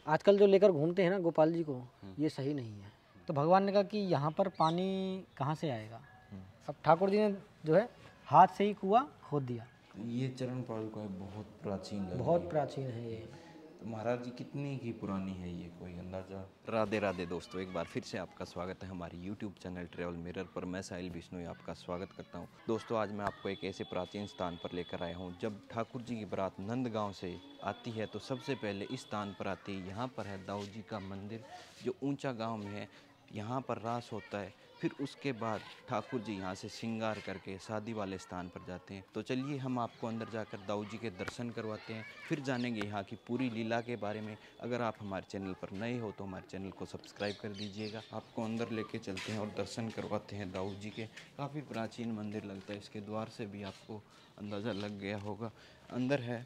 आजकल जो लेकर घूमते हैं ना गोपाल जी को, ये सही नहीं है। तो भगवान ने कहा कि यहाँ पर पानी कहाँ से आएगा। अब ठाकुर जी ने जो है हाथ से ही कुआं खोद दिया। ये चरण पादुका है, बहुत प्राचीन लग रही बहुत है। प्राचीन है ये। तो महाराज जी कितनी की पुरानी है ये, कोई अंदाजा? राधे राधे दोस्तों, एक बार फिर से आपका स्वागत है हमारे YouTube चैनल ट्रैवल मिरर पर। मैं साहिल बिश्नोई आपका स्वागत करता हूं। दोस्तों आज मैं आपको एक ऐसे प्राचीन स्थान पर लेकर आया हूं। जब ठाकुर जी की बारात नंदगांव से आती है तो सबसे पहले इस स्थान पर आती है। यहाँ पर है दाऊ जी का मंदिर जो ऊंचा गाँव में है। यहाँ पर रास होता है। फिर उसके बाद ठाकुर जी यहाँ से श्रृंगार करके शादी वाले स्थान पर जाते हैं। तो चलिए हम आपको अंदर जाकर दाऊ जी के दर्शन करवाते हैं, फिर जानेंगे यहाँ की पूरी लीला के बारे में। अगर आप हमारे चैनल पर नए हो तो हमारे चैनल को सब्सक्राइब कर दीजिएगा। आपको अंदर लेके चलते हैं और दर्शन करवाते हैं दाऊ जी के। काफ़ी प्राचीन मंदिर लगता है, इसके द्वार से भी आपको अंदाज़ा लग गया होगा। अंदर है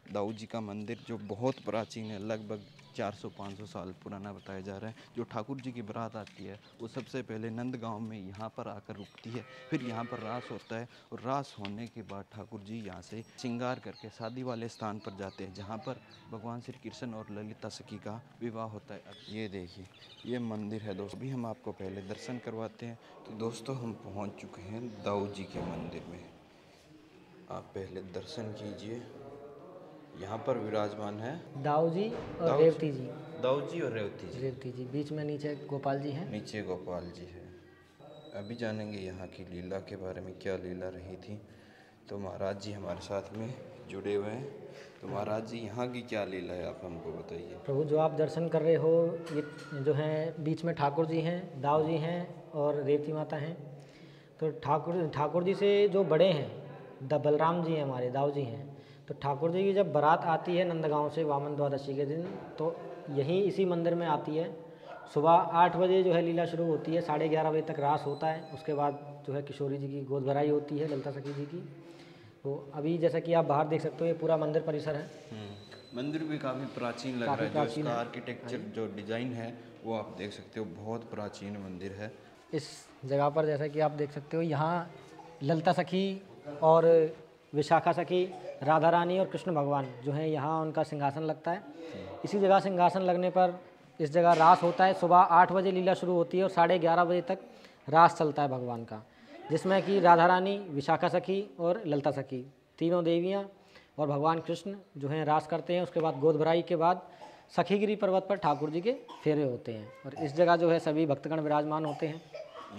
दाऊ जी का मंदिर जो बहुत प्राचीन है, लगभग 400-500 साल पुराना बताया जा रहा है। जो ठाकुर जी की बारात आती है वो सबसे पहले नंदगांव में यहाँ पर आकर रुकती है। फिर यहाँ पर रास होता है और रास होने के बाद ठाकुर जी यहाँ से श्रृंगार करके शादी वाले स्थान पर जाते हैं जहाँ पर भगवान श्री कृष्ण और ललिता सखी का विवाह होता है। अब ये देखिए ये मंदिर है दोस्तों। अभी हम आपको पहले दर्शन करवाते हैं। तो दोस्तों हम पहुँच चुके हैं दाऊ जी के मंदिर में। आप पहले दर्शन कीजिए। यहाँ पर विराजमान है दाऊ जी और रेवती जी। दाऊ जी और रेवती जी। बीच में नीचे गोपाल जी हैं। नीचे गोपाल जी है। अभी जानेंगे यहाँ की लीला के बारे में, क्या लीला रही थी। तो महाराज जी हमारे साथ में जुड़े हुए हैं। तो महाराज जी यहाँ की क्या लीला है, आप हमको बताइए। प्रभु जो आप दर्शन कर रहे हो ये जो हैं बीच में ठाकुर जी हैं, दाऊ जी हैं और रेवती माता हैं। तो ठाकुर जी से जो बड़े हैं बलराम जी हैं, हमारे दाऊ जी हैं। तो ठाकुर जी की जब बारात आती है नंदगांव से वामन द्वादशी के दिन, तो यहीं इसी मंदिर में आती है। सुबह 8 बजे जो है लीला शुरू होती है, 11:30 बजे तक रास होता है। उसके बाद जो है किशोरी जी की गोद भराई होती है, ललिता सखी जी की। तो अभी जैसा कि आप बाहर देख सकते हो ये पूरा मंदिर परिसर है। मंदिर भी काफ़ी प्राचीन लग रहा है। जो इसका आर्किटेक्चर जो डिज़ाइन है वो आप देख सकते हो, बहुत प्राचीन मंदिर है। इस जगह पर जैसा कि आप देख सकते हो यहाँ ललिता सखी और विशाखा सखी, राधा रानी और कृष्ण भगवान जो है यहाँ उनका सिंहासन लगता है। इसी जगह सिंहासन लगने पर इस जगह रास होता है। सुबह 8 बजे लीला शुरू होती है और 11:30 बजे तक रास चलता है भगवान का, जिसमें कि राधा रानी, विशाखा सखी और ललिता सखी तीनों देवियाँ और भगवान कृष्ण जो हैं रास करते हैं। उसके बाद गोद भराई के बाद सखीगिरी पर्वत पर ठाकुर जी के फेरे होते हैं और इस जगह जो है सभी भक्तगण विराजमान होते हैं।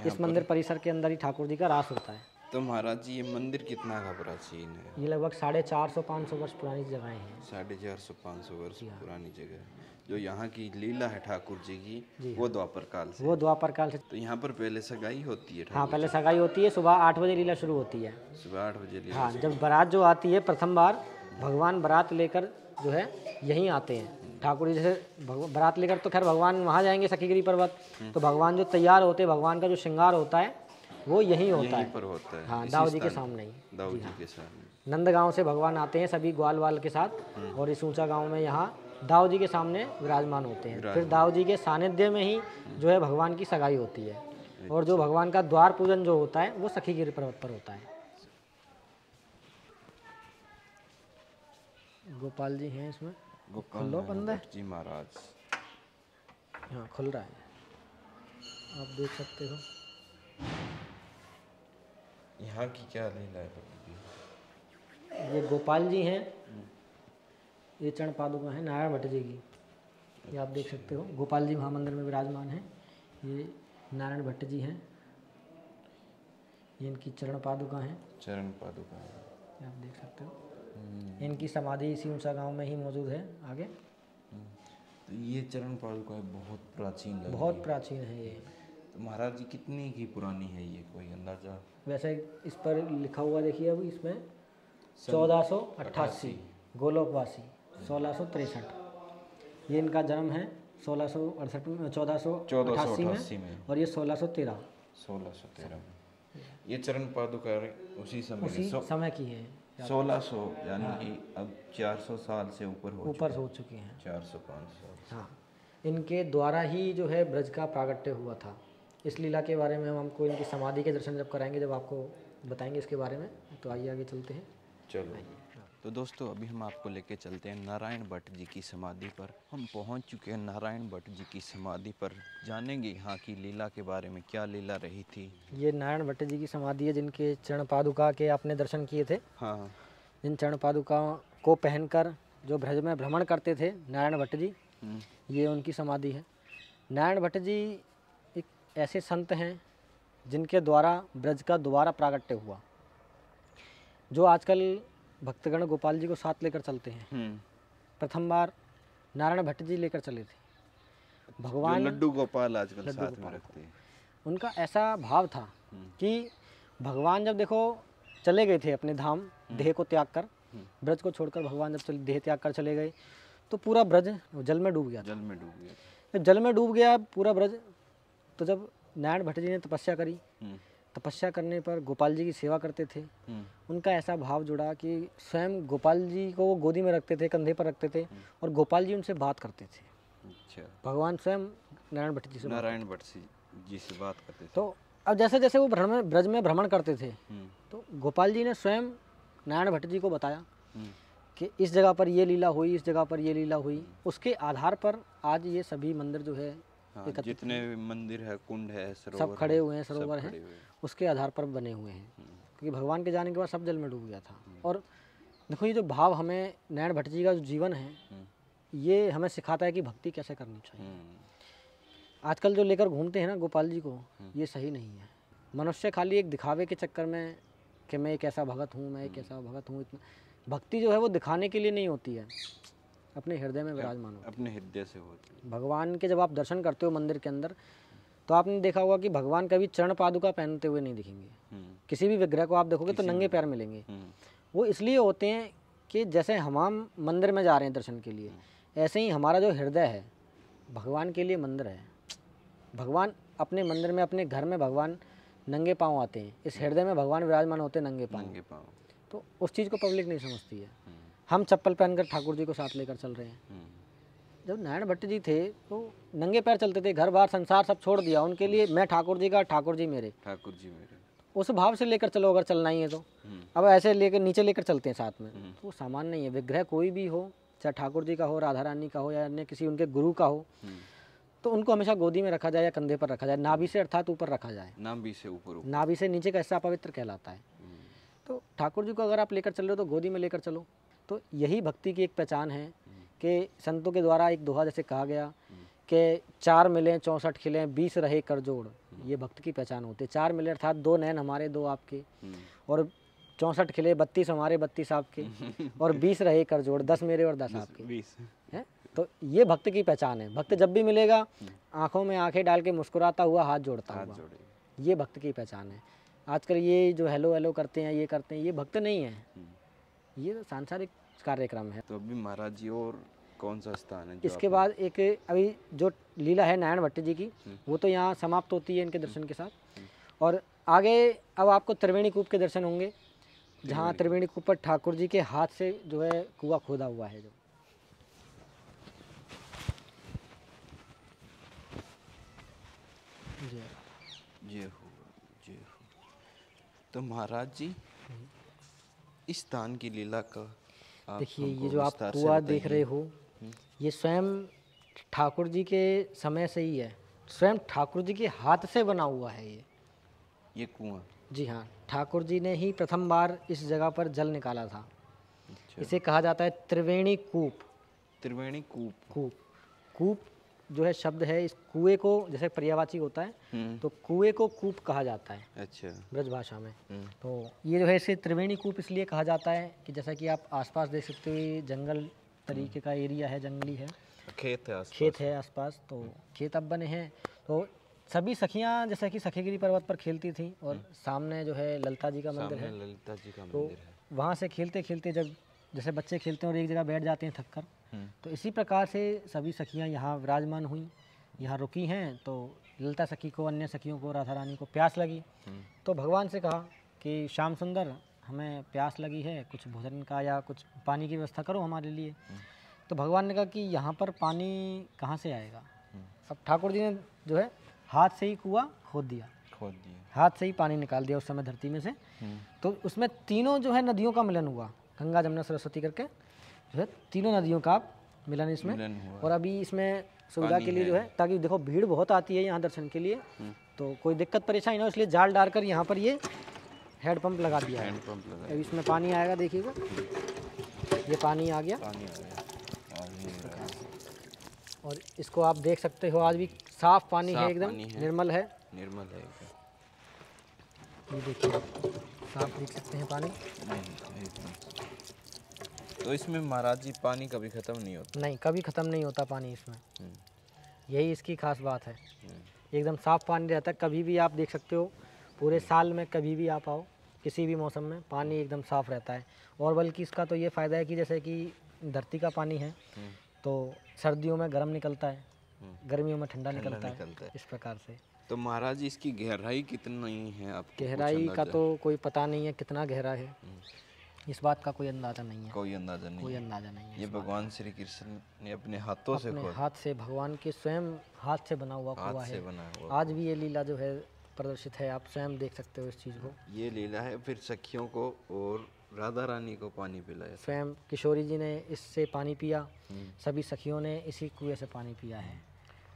इस मंदिर परिसर के अंदर ही ठाकुर जी का रास होता है। तो महाराज जी ये मंदिर कितना का प्राचीन है? ये लगभग 450-500 वर्ष पुरानी जगहें हैं। 450-500 वर्ष पुरानी जगह है। जो यहाँ की लीला है ठाकुर जी की वो द्वापर काल से। वो द्वापर काल से। तो यहाँ पर पहले सगाई होती है? हाँ, पहले सगाई होती है। सुबह 8 बजे लीला शुरू होती है। सुबह 8 बजे लीला। हाँ, जब बारात जो आती है प्रथम बार, भगवान बारात लेकर जो है यहीं आते हैं। ठाकुर जी जैसे बारात लेकर तो खैर भगवान वहाँ जाएंगे सखीगिरी पर्वत, तो भगवान जो तैयार होते हैं, भगवान का जो श्रृंगार होता है वो यहीं होता है। पर होता है। हाँ, दाऊ जी के सामने ही। दाऊ जी के सामने नंदगांव से भगवान आते हैं सभी ग्वाल वाल के साथ और इस ऊंचा गांव में यहाँ दाऊ जी के सामने विराजमान होते हैं। फिर दाऊ जी के सानिध्य में ही जो है भगवान की सगाई होती है और जो भगवान का द्वार पूजन जो होता है वो सखीगिरी पर्वत पर होता है। गोपाल जी हैं इसमें। गोपाल जी महाराज। हाँ, खुल रहा है, आप देख सकते हो। यहाँ की क्या लीला है? ये गोपाल जी हैं, ये चरण पादुका है नारायण भट्ट जी की। ये आप देख सकते हो, गोपाल जी महामंदिर में विराजमान हैं। ये नारायण भट्ट जी हैं, ये इनकी चरण पादुका हैं। चरण पादुका ये आप देख सकते हो। इनकी समाधि इसी ऊंचा गांव में ही मौजूद है आगे। तो ये चरण पादुका बहुत प्राचीन लग बहुत प्राचीन है ये। तो महाराज जी कितनी की पुरानी है ये, कोई अंदाजा? वैसे इस पर लिखा हुआ देखिए अब इसमें 1488 गोलोकवासी 1663। ये इनका जन्म है 1668 में, 1488 में और ये 1613 में। ये चरण पादुका उसी समय की है। 1600 यानी कि अब 400 साल से ऊपर हो चुकी हैं। 400-500 साल। हाँ, इनके द्वारा ही जो है ब्रज का प्रागट्य हुआ था। इस लीला के बारे में हम हमको इनकी समाधि के दर्शन जब कराएंगे, जब आपको बताएंगे इसके बारे में। तो आइए आगे चलते हैं। चलो। तो दोस्तों अभी हम आपको लेके चलते हैं नारायण भट्ट जी की समाधि पर। हम पहुंच चुके हैं नारायण भट्ट जी की समाधि पर, जानेंगे यहाँ की लीला के बारे में, क्या लीला रही थी। ये नारायण भट्ट जी की समाधि है, जिनके चरण पादुका के आपने दर्शन किए थे। हाँ। जिन चरण पादुका को पहनकर जो ब्रज में भ्रमण करते थे नारायण भट्ट जी, ये उनकी समाधि है। नारायण भट्ट जी एक ऐसे संत हैं जिनके द्वारा ब्रज का दोबारा प्रागट्य हुआ। जो आजकल भक्तगण गोपाल जी को साथ लेकर चलते हैं, प्रथम बार नारायण भट्ट जी लेकर चले थे। भगवान लड्डू गोपाल आजकल साथ में रखते हैं। उनका ऐसा भाव था कि भगवान जब देखो चले गए थे अपने धाम, देह को त्याग कर, ब्रज को छोड़कर भगवान जब देह त्याग कर चले गए तो पूरा ब्रज जल में डूब गया। जल में डूब गया। जब जल में डूब गया पूरा ब्रज, तो जब नारायण भट्ट जी ने तपस्या करी, तपस्या करने पर गोपाल जी की सेवा करते थे। उनका ऐसा भाव जुड़ा कि स्वयं गोपाल जी को वो गोदी में रखते थे, कंधे पर रखते थे, और गोपाल जी उनसे बात करते थे। अच्छा। भगवान स्वयं नारायण भट्ट जी से बात करते थे। तो अब जैसे जैसे वो ब्रज में भ्रमण करते थे, तो गोपाल जी ने स्वयं नारायण भट्ट जी को बताया कि इस जगह पर ये लीला हुई, इस जगह पर ये लीला हुई। उसके आधार पर आज ये सभी मंदिर जो है, जितने मंदिर है, कुंड है, सरोवर सब खड़े हुए हैं, सरोवर हैं, उसके आधार पर बने हुए हैं। क्योंकि भगवान के जाने के बाद सब जल में डूब गया था। और देखो ये जो भाव हमें नारायण भट्ट जी का जो जीवन है, ये हमें सिखाता है कि भक्ति कैसे करनी चाहिए। आजकल जो लेकर घूमते हैं ना गोपाल जी को, ये सही नहीं है। मनुष्य खाली एक दिखावे के चक्कर में कि मैं एक ऐसा भगत हूँ, मैं एक ऐसा भगत हूँ, इतना भक्ति जो है वो दिखाने के लिए नहीं होती है, अपने हृदय में विराजमान होती है, अपने हृदय से होती है। भगवान के जब आप दर्शन करते हो मंदिर के अंदर, तो आपने देखा होगा कि भगवान कभी चरण पादुका पहनते हुए नहीं दिखेंगे। किसी भी विग्रह को आप देखोगे तो नंगे पैर मिलेंगे। वो इसलिए होते हैं कि जैसे हम मंदिर में जा रहे हैं दर्शन के लिए, ऐसे ही हमारा जो हृदय है भगवान के लिए मंदिर है। भगवान अपने मंदिर में, अपने घर में भगवान नंगे पाँव आते हैं, इस हृदय में भगवान विराजमान होते हैं नंगे पाँव। तो उस चीज़ को पब्लिक नहीं समझती है। हम चप्पल पहनकर ठाकुर जी को साथ लेकर चल रहे हैं। जब नारायण भट्ट जी थे तो नंगे पैर चलते थे, घर बार संसार सब छोड़ दिया उनके लिए। मैं ठाकुर जी का, ठाकुर जी मेरे, ठाकुर जी मेरे, उस भाव से लेकर चलो अगर चलना ही है तो। अब ऐसे लेकर नीचे लेकर चलते हैं साथ में, तो वो सामान नहीं है। विग्रह कोई भी हो, चाहे ठाकुर जी का हो, राधा रानी का हो, या अन्य किसी उनके गुरु का हो, तो उनको हमेशा गोदी में रखा जाए या कंधे पर रखा जाए, नाभि से अर्थात ऊपर रखा जाए। नाभि से ऊपर, नाभि से नीचे का हिस्सा पवित्र कहलाता है। तो ठाकुर जी को अगर आप लेकर चल रहे हो तो गोदी में लेकर चलो। तो यही भक्ति की एक पहचान है कि संतों के द्वारा एक दोहा जैसे कहा गया कि 4 मिले 64 खिले 20 रहे कर जोड़, ये भक्त की पहचान होती है। 4 मिले अर्थात 2 नैन हमारे 2 आपके, और 64 खिले 32 हमारे 32 आपके, और 20 रहे कर जोड़, 10 मेरे और 10 आपके हैं। तो ये भक्त की पहचान है। भक्त जब भी मिलेगा आंखों में आंखें डाल के मुस्कुराता हुआ, हाथ जोड़ता हुआ, ये भक्त की पहचान है। आजकल ये जो हेलो हेलो करते हैं, ये करते हैं, ये भक्त नहीं है, ये सांसारिक कार्यक्रम है। तो अभी महाराज जी और कौन सा स्थान है? इसके बाद एक अभी जो लीला है नारायण भट्ट जी की, वो तो यहाँ समाप्त होती है इनके दर्शन के साथ। और आगे अब आपको त्रिवेणी कूप के दर्शन होंगे, जहाँ त्रिवेणी कूप पर ठाकुर जी के हाथ से जो है कुआं खोदा हुआ है। जो ये हो। तो महाराज जी इस स्थान की लीला का देखिए, ये जो आप कुआं देख रहे हो, ये स्वयं ठाकुर जी के समय से ही है, स्वयं ठाकुर जी के हाथ से बना हुआ है ये कुआं। जी हाँ, ठाकुर जी ने ही प्रथम बार इस जगह पर जल निकाला था। अच्छा। इसे कहा जाता है त्रिवेणी कूप। त्रिवेणी कूप। कूप जो है शब्द है, इस कुएं को जैसे पर्यायवाची होता है, तो कुएं को कूप कहा जाता है। अच्छा। ब्रज भाषा में। तो ये जो है इसे त्रिवेणी कूप इसलिए कहा जाता है कि जैसा कि आप आसपास देख सकते हो, ये जंगल तरीके का एरिया है, जंगली है, खेत है आसपास। तो खेत अब बने हैं, तो सभी सखियाँ जैसा कि सखेगिरी पर्वत पर खेलती थी, और सामने जो है ललिता जी का मंदिर है, ललिता जी का तो मंदिर है। वहाँ से खेलते खेलते जब जैसे बच्चे खेलते हैं और एक जगह बैठ जाते हैं थक कर, तो इसी प्रकार से सभी सखियाँ यहाँ विराजमान हुई, यहाँ रुकी हैं। तो ललिता सखी को, अन्य सखियों को, राधा रानी को प्यास लगी, तो भगवान से कहा कि श्याम सुंदर, हमें प्यास लगी है, कुछ भोजन का या कुछ पानी की व्यवस्था करो हमारे लिए। तो भगवान ने कहा कि यहाँ पर पानी कहाँ से आएगा। अब ठाकुर जी ने जो है हाथ से ही कुआं खोद दिया, हाथ से ही पानी निकाल दिया उस समय धरती में से। तो उसमें तीनों जो है नदियों का मिलन हुआ, गंगा जमुना सरस्वती करके जो है तीनों नदियों का मिलन इसमें। मिलन हुआ। और अभी इसमें सुविधा के लिए जो है, ताकि देखो भीड़ बहुत आती है यहाँ दर्शन के लिए, तो कोई दिक्कत परेशानी ना हो, इसलिए जाल डालकर यहाँ पर ये हेड पंप लगा दिया है। हैंड पंप लगा, अब इसमें पानी आएगा, देखिएगा ये पानी आ गया। पानी आ गया और ये और इसको आप देख सकते हो, आज भी साफ पानी है, साफ एकदम पानी है। निर्मल है। निर्मल है एकदम। ये देखिए, साफ देख सकते हैं पानी। नहीं, एकदम। तो इसमें महाराज जी पानी कभी ख़त्म नहीं होता? नहीं, कभी ख़त्म नहीं होता पानी इसमें, हम्म, यही इसकी खास बात है। हम्म, एकदम साफ़ पानी रहता है, कभी भी आप देख सकते हो, पूरे साल में कभी भी आप आओ, किसी भी मौसम में पानी एकदम साफ़ रहता है। और बल्कि इसका तो ये फ़ायदा है कि जैसे कि धरती का पानी है, तो सर्दियों में गर्म निकलता है, गर्मियों में ठंडा निकलता है, इस प्रकार से। तो महाराज जी इसकी गहराई कितनी है आपको? गहराई का तो कोई पता नहीं है कितना गहरा है, इस बात का कोई अंदाज़ा नहीं है। कोई अंदाजा नहीं कोई है। अंदाज़ा नहीं है। ये भगवान श्री कृष्ण ने अपने हाथों से अपने खोद, हाथ से, भगवान के स्वयं हाथ से बना हुआ कुआं हाथ से है। बना हुआ। आज भी ये लीला जो है प्रदर्शित है, आप स्वयं देख सकते हो इस चीज़ को। ये लीला है। फिर सखियों को और राधा रानी को पानी पिलाया। स्वयं किशोरी जी ने इससे पानी पिया, सभी सखियों ने इसी कुएं से पानी पिया है।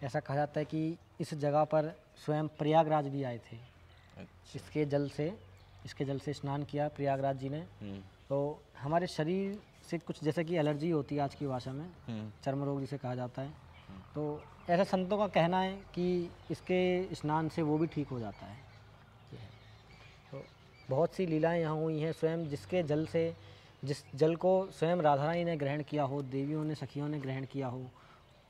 ऐसा कहा जाता है कि इस जगह पर स्वयं प्रयागराज भी आए थे, अच्छा। इसके जल से स्नान किया प्रयागराज जी ने। हम्म, तो हमारे शरीर से कुछ जैसे कि एलर्जी होती है आज की भाषा में, चर्म रोग जिसे कहा जाता है, तो ऐसा संतों का कहना है कि इसके स्नान से वो भी ठीक हो जाता है। तो बहुत सी लीलाएं यहाँ हुई हैं, स्वयं जिसके जल से, जिस जल को स्वयं राधा रानी ने ग्रहण किया हो, देवियों ने, सखियों ने ग्रहण किया हो,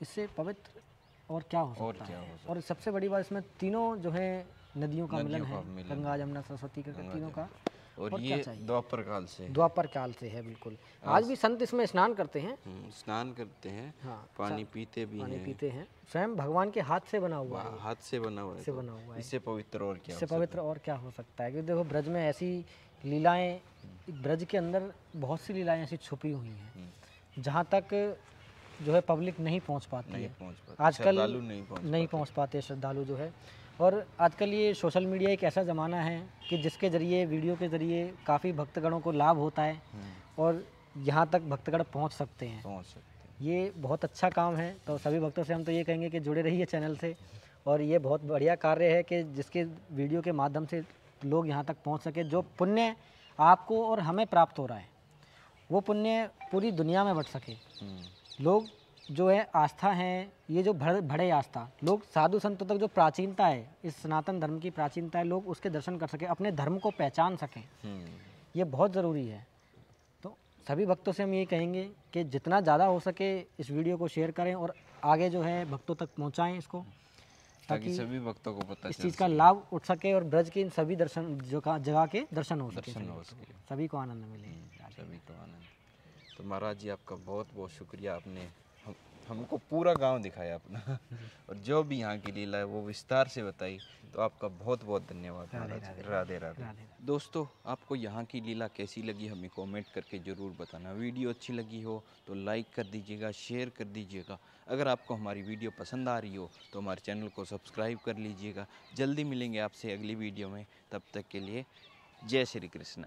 इससे पवित्र और क्या हो सकता है। और सबसे बड़ी बात, इसमें तीनों जो है नदियों का मिलन है, गंगा जमुना सरस्वती के तीनों का। और ये द्वापर काल से, द्वापर काल से है, बिल्कुल। आज भी संत इसमें स्नान करते हैं, स्नान करते हैं। हाँ, पानी पीते भी पानी हैं। पीते हैं, स्वयं भगवान के हाथ से बना हुआ है, हाथ से बना हुआ है, से बना हुआ है। इससे पवित्र और क्या इससे पवित्र और क्या हो सकता है। क्योंकि देखो ब्रज में ऐसी लीलाएं, ब्रज के अंदर बहुत सी लीलाएं ऐसी छुपी हुई हैं जहाँ तक जो है पब्लिक नहीं पहुँच पाती है। आजकल नहीं पहुँच पाते श्रद्धालु जो है। और आजकल ये सोशल मीडिया एक ऐसा ज़माना है कि जिसके ज़रिए, वीडियो के ज़रिए काफ़ी भक्तगणों को लाभ होता है और यहाँ तक भक्तगण पहुँच सकते हैं। ये बहुत अच्छा काम है। तो सभी भक्तों से हम तो ये कहेंगे कि जुड़े रहिए चैनल से, और ये बहुत बढ़िया कार्य है कि जिसके वीडियो के माध्यम से लोग यहाँ तक पहुँच सके। जो पुण्य आपको और हमें प्राप्त हो रहा है, वो पुण्य पूरी दुनिया में बँट सके। लोग जो है आस्था है, ये जो बड़े आस्था, लोग साधु संतों तक जो प्राचीनता है, इस सनातन धर्म की प्राचीनता है, लोग उसके दर्शन कर सकें, अपने धर्म को पहचान सकें, ये बहुत ज़रूरी है। तो सभी भक्तों से हम ये कहेंगे कि जितना ज़्यादा हो सके इस वीडियो को शेयर करें और आगे जो है भक्तों तक पहुँचाएँ इसको, ताकि सभी भक्तों को पता इस चीज़ का लाभ उठ सके और ब्रज के इन सभी दर्शन जगह के दर्शन हो सके, सभी को आनंद मिले, सभी को आनंद। तो महाराज जी आपका बहुत बहुत शुक्रिया, आपने हमको पूरा गांव दिखाया अपना और जो भी यहाँ की लीला है वो विस्तार से बताई, तो आपका बहुत बहुत धन्यवाद महाराज। राधे राधे। दोस्तों, आपको यहाँ की लीला कैसी लगी हमें कमेंट करके ज़रूर बताना। वीडियो अच्छी लगी हो तो लाइक कर दीजिएगा, शेयर कर दीजिएगा। अगर आपको हमारी वीडियो पसंद आ रही हो तो हमारे चैनल को सब्सक्राइब कर लीजिएगा। जल्दी मिलेंगे आपसे अगली वीडियो में, तब तक के लिए जय श्री कृष्ण।